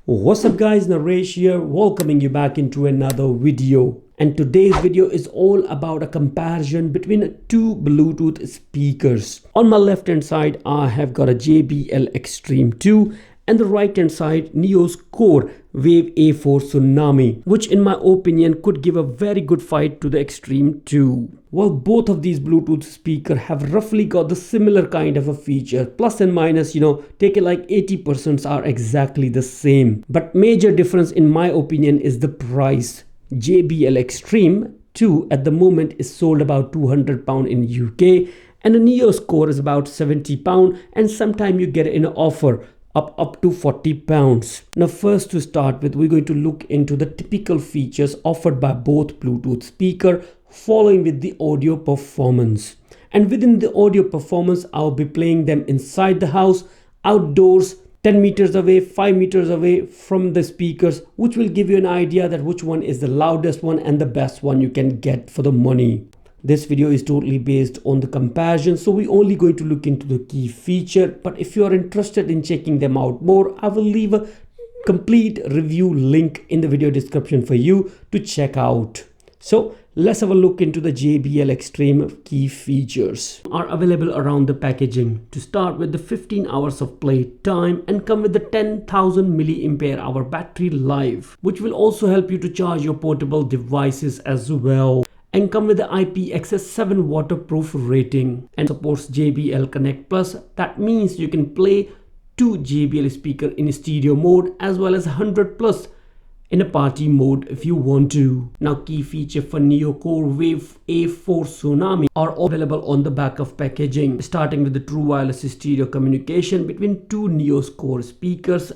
What's up guys, Naresh here, welcoming you back into another video. And today's video is all about a comparison between two Bluetooth speakers. On my left hand side, I have got a JBL Extreme 2 and the right hand side Neocore A4 Tsunami, which in my opinion could give a very good fight to the Xtreme 2. Well, both of these Bluetooth speakers have roughly got the similar kind of a feature, plus and minus, take it like 80% are exactly the same. But major difference in my opinion is the price. JBL Extreme 2 at the moment is sold about £200 in UK and the Neocore is about £70, and sometime you get an offer up to £40. Now first to start with, we're going to look into the typical features offered by both Bluetooth speaker, following with the audio performance. And within the audio performance, I'll be playing them inside the house, outdoors, 10 meters away, 5 meters away from the speakers, which will give you an idea that which one is the loudest one and the best one you can get for the money. This video is totally based on the comparison, so we're only going to look into the key feature. But if you are interested in checking them out more, I will leave a complete review link in the video description for you to check out. So let's have a look into the JBL Extreme key features. Are available around the packaging. To start with, the 15 hours of play time and come with the 10,000 mAh battery life, which will also help you to charge your portable devices as well. And come with the IPX7 waterproof rating and supports JBL Connect Plus. That means you can play 2 JBL speaker in stereo mode as well as 100 plus in a party mode if you want to. Now key feature for Neocore A4 Tsunami are all available on the back of packaging, starting with the true wireless stereo communication between two Neocore speakers,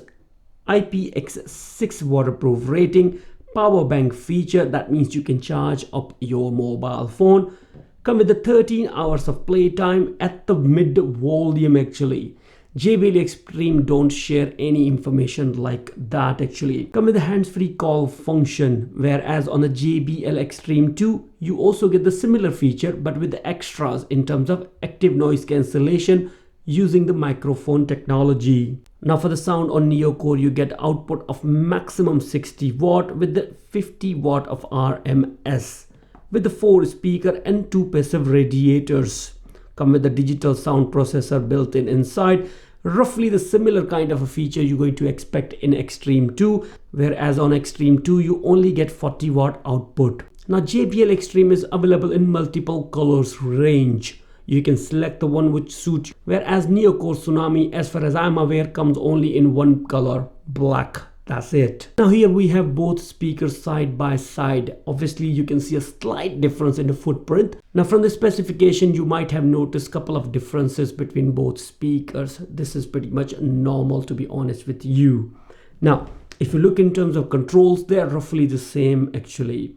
IPX6 waterproof rating, power bank feature, that means you can charge up your mobile phone. Come with the 13 hours of playtime at the mid volume. Actually JBL Extreme don't share any information like that. Actually come with the hands-free call function, whereas on the JBL Extreme 2 you also get the similar feature but with the extras in terms of active noise cancellation using the microphone technology. Now for the sound on Neocore, you get output of maximum 60 watt with the 50 watt of RMS with the 4 speaker and 2 passive radiators. Come with the digital sound processor built in inside, roughly the similar kind of a feature you're going to expect in Xtreme 2, whereas on Xtreme 2 you only get 40 watt output. Now JBL Extreme is available in multiple colors range. You can select the one which suits you, whereas Neocore Tsunami, as far as I'm aware, comes only in one color, black. That's it. Now here we have both speakers side by side. Obviously you can see a slight difference in the footprint. Now from the specification you might have noticed a couple of differences between both speakers. This is pretty much normal, to be honest with you. Now if you look in terms of controls, they are roughly the same actually.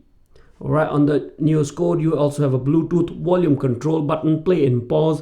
Alright, on the Neocore you also have a Bluetooth volume control button, play and pause.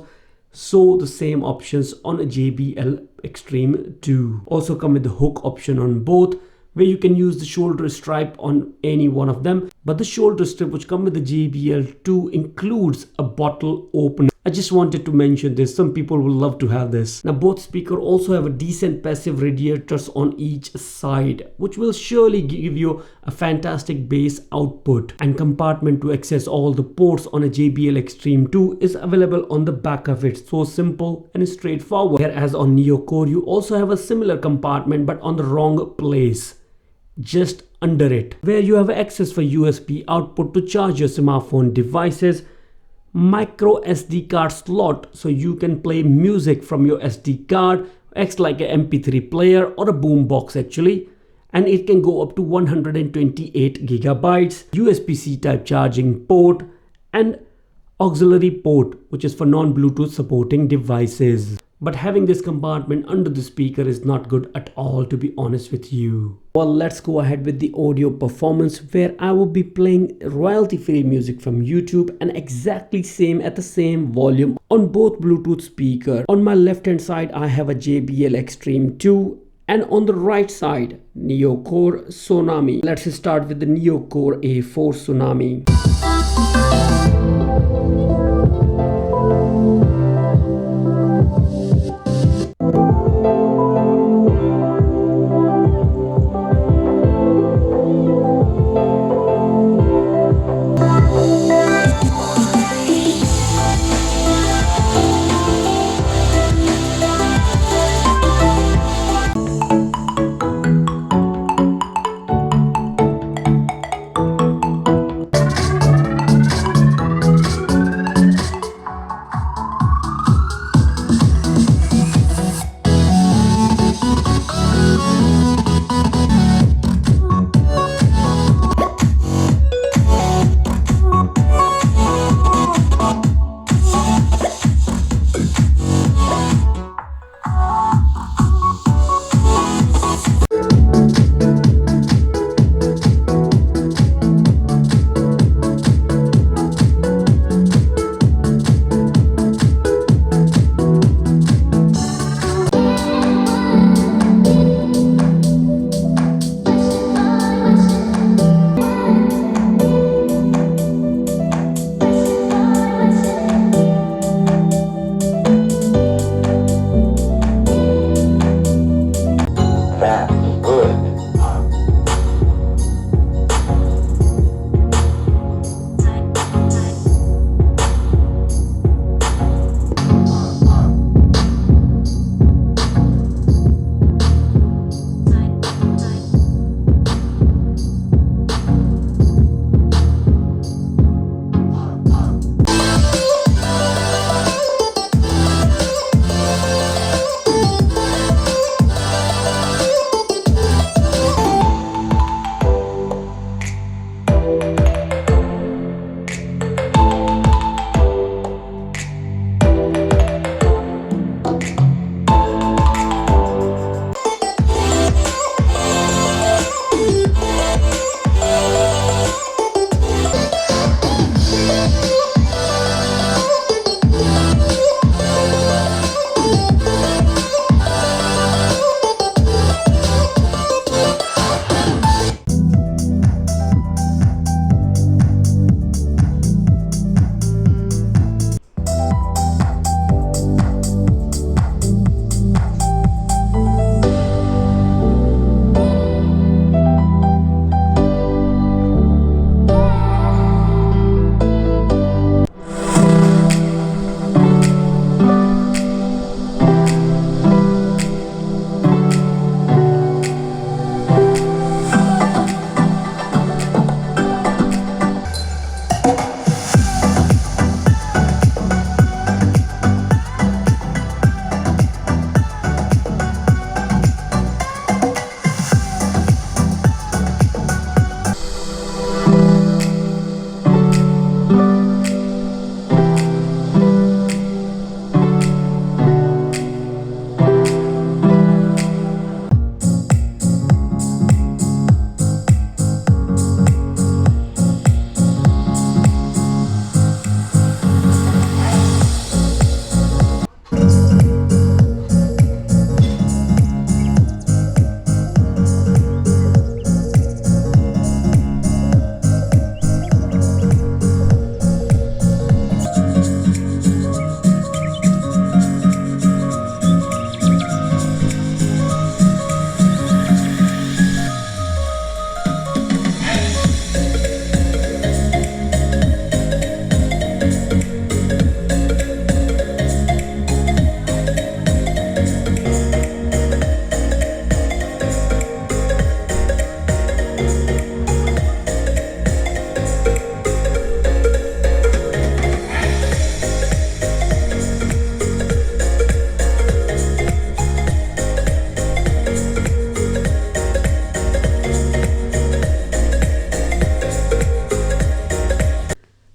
So the same options on a JBL Extreme 2. Also come with the hook option on both, where you can use the shoulder strap on any one of them. But the shoulder strap which come with the JBL 2 includes a bottle opener. I just wanted to mention this. Some people will love to have this. Now both speakers also have a decent passive radiators on each side, which will surely give you a fantastic bass output. And compartment to access all the ports on a JBL Extreme 2 is available on the back of it. So simple and straightforward. Whereas on Neocore you also have a similar compartment but on the wrong place, just under it, where you have access for USB output to charge your smartphone devices, micro SD card slot so you can play music from your SD card, acts like an MP3 player or a boom box actually, and it can go up to 128 gigabytes, USB-C type charging port and auxiliary port, which is for non-Bluetooth supporting devices. But having this compartment under the speaker is not good at all, to be honest with you. Well, let's go ahead with the audio performance, where I will be playing royalty-free music from YouTube and exactly same at the same volume on both Bluetooth speakers. On my left hand side I have a JBL Extreme 2 and on the right side Neocore Tsunami. Let's start with the Neocore A4 Tsunami. fast, good.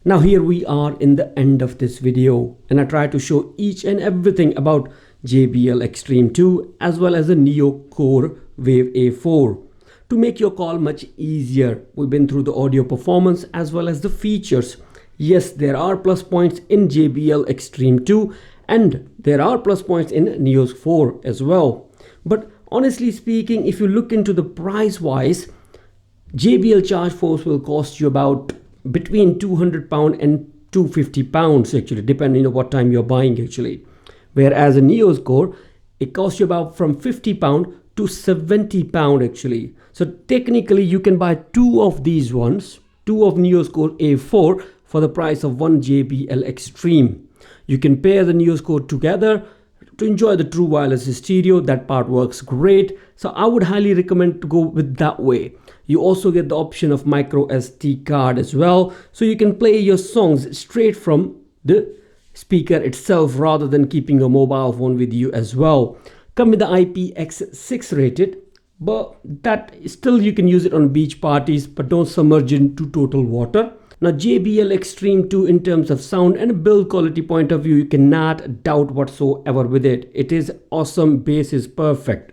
Now here we are in the end of this video, and I try to show each and everything about JBL Extreme 2 as well as the Neocore Wave A4. To make your call much easier, we've been through the audio performance as well as the features. Yes, there are plus points in JBL Extreme 2 and there are plus points in Neocore 4 as well. But honestly speaking, if you look into the price wise, JBL Charge Force will cost you about between £200 and £250 actually, depending on what time you're buying actually. Whereas a Neocore, it costs you about from £50 to £70 actually. So technically you can buy two of these ones, two of Neocore A4 for the price of one JBL Extreme. You can pair the Neocore together to enjoy the true wireless stereo. That part works great. So I would highly recommend to go with that way. You also get the option of micro SD card as well, so you can play your songs straight from the speaker itself rather than keeping a mobile phone with you as well. Come with the IPX6 rated, but that still you can use it on beach parties, but don't submerge into total water. Now JBL Extreme 2, in terms of sound and build quality point of view, you cannot doubt whatsoever with it. It is awesome, bass is perfect.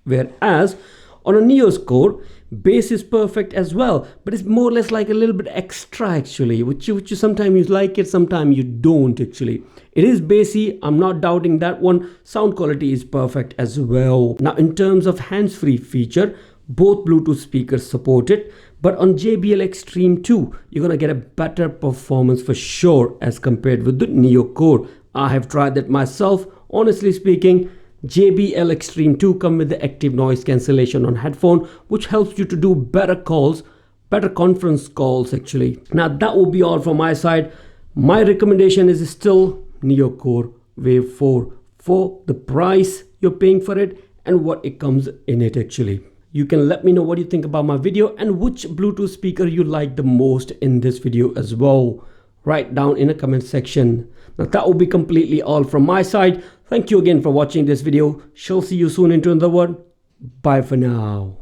Whereas on a Neocore, bass is perfect as well, but it's more or less like a little bit extra actually, which you sometimes you like it, sometimes you don't actually. It is bassy, I'm not doubting that one. Sound quality is perfect as well. Now in terms of hands-free feature, both Bluetooth speakers support it, but on JBL Extreme 2, you're gonna get a better performance for sure as compared with the Neocore. I have tried that myself. Honestly speaking, JBL Extreme 2 come with the active noise cancellation on headphone, which helps you to do better calls, better conference calls actually. Now that will be all from my side. My recommendation is still Neocore Wave 4 for the price you're paying for it and what it comes in it actually. You can let me know what you think about my video and which Bluetooth speaker you like the most in this video as well. Write down in the comment section. Now that will be completely all from my side. Thank you again for watching this video. Shall see you soon into another one. Bye for now.